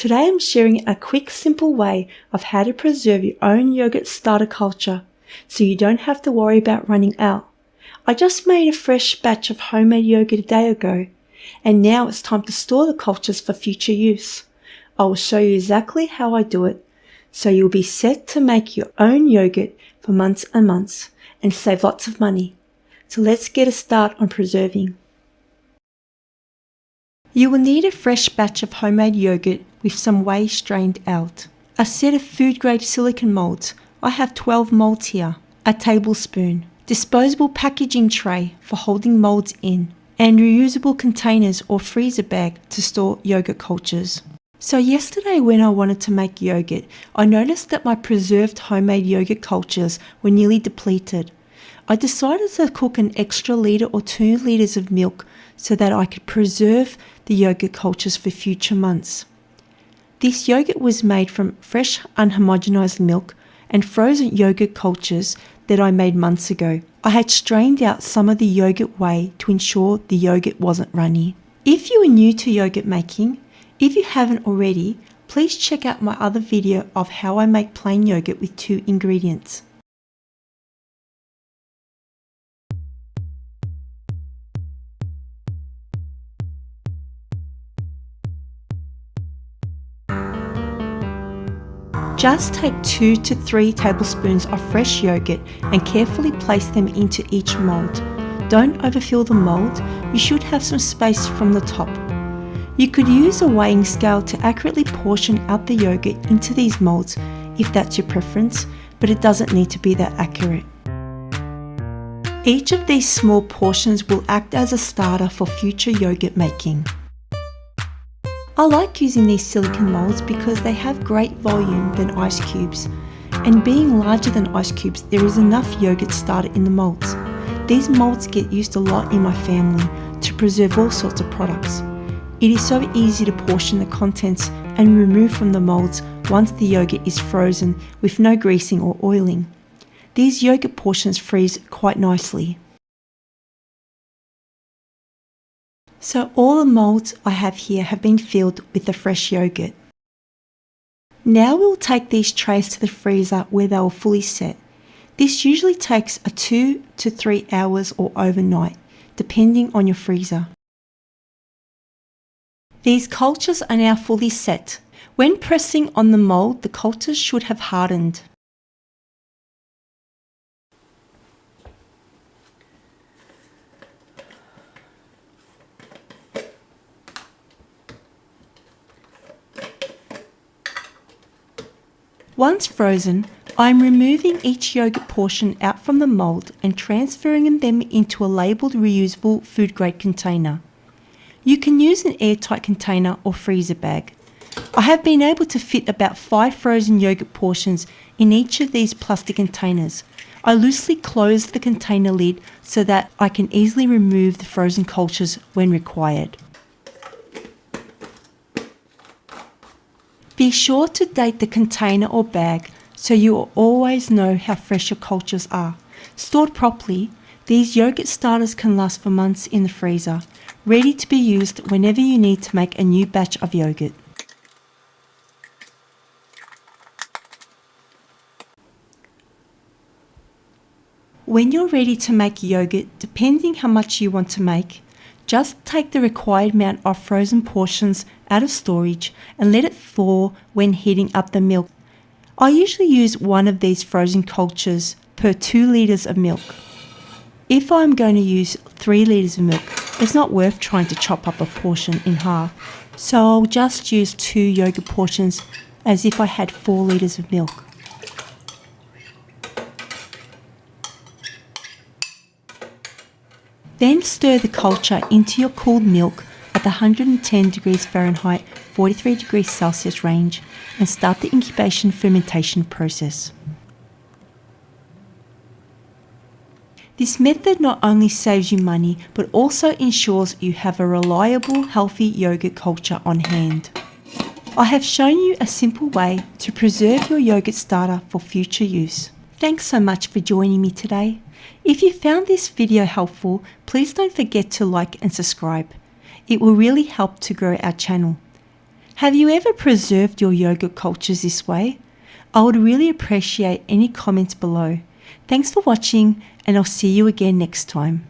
Today I'm sharing a quick, simple way of how to preserve your own yogurt starter culture so you don't have to worry about running out. I just made a fresh batch of homemade yogurt a day ago, and now it's time to store the cultures for future use. I will show you exactly how I do it, so you'll be set to make your own yogurt for months and months and save lots of money. So let's get a start on preserving. You will need a fresh batch of homemade yogurt with some whey strained out, a set of food-grade silicone molds. I have 12 molds here, a tablespoon, disposable packaging tray for holding molds in, and reusable containers or freezer bag to store yogurt cultures. So yesterday when I wanted to make yogurt, I noticed that my preserved homemade yogurt cultures were nearly depleted. I decided to cook an extra litre or 2 litres of milk so that I could preserve the yogurt cultures for future months. This yogurt was made from fresh unhomogenized milk and frozen yogurt cultures that I made months ago. I had strained out some of the yogurt whey to ensure the yogurt wasn't runny. If you are new to yogurt making, if you haven't already, please check out my other video of how I make plain yogurt with 2 ingredients. Just take 2 to 3 tablespoons of fresh yogurt and carefully place them into each mold. Don't overfill the mold, you should have some space from the top. You could use a weighing scale to accurately portion out the yogurt into these molds if that's your preference, but it doesn't need to be that accurate. Each of these small portions will act as a starter for future yogurt making. I like using these silicone molds because they have great volume than ice cubes, and being larger than ice cubes, there is enough yogurt starter in the molds. These molds get used a lot in my family to preserve all sorts of products. It is so easy to portion the contents and remove from the molds once the yogurt is frozen with no greasing or oiling. These yogurt portions freeze quite nicely. So all the molds I have here have been filled with the fresh yogurt. Now we'll take these trays to the freezer where they will fully set. This usually takes 2 to 3 hours or overnight, depending on your freezer. These cultures are now fully set. When pressing on the mold, the cultures should have hardened. Once frozen, I am removing each yogurt portion out from the mold and transferring them into a labelled reusable food-grade container. You can use an airtight container or freezer bag. I have been able to fit about 5 frozen yogurt portions in each of these plastic containers. I loosely close the container lid so that I can easily remove the frozen cultures when required. Be sure to date the container or bag so you will always know how fresh your cultures are. Stored properly, these yogurt starters can last for months in the freezer, ready to be used whenever you need to make a new batch of yogurt. When you're ready to make yogurt, depending how much you want to make, just take the required amount of frozen portions out of storage and let it thaw when heating up the milk. I usually use 1 of these frozen cultures per 2 litres of milk. If I'm going to use 3 litres of milk, it's not worth trying to chop up a portion in half, so I'll just use 2 yogurt portions as if I had 4 litres of milk. Then stir the culture into your cooled milk at the 110 degrees Fahrenheit, 43 degrees Celsius range and start the incubation fermentation process. This method not only saves you money but also ensures you have a reliable, healthy yogurt culture on hand. I have shown you a simple way to preserve your yogurt starter for future use. Thanks so much for joining me today. If you found this video helpful, please don't forget to like and subscribe. It will really help to grow our channel. Have you ever preserved your yogurt cultures this way? I would really appreciate any comments below. Thanks for watching, and I'll see you again next time.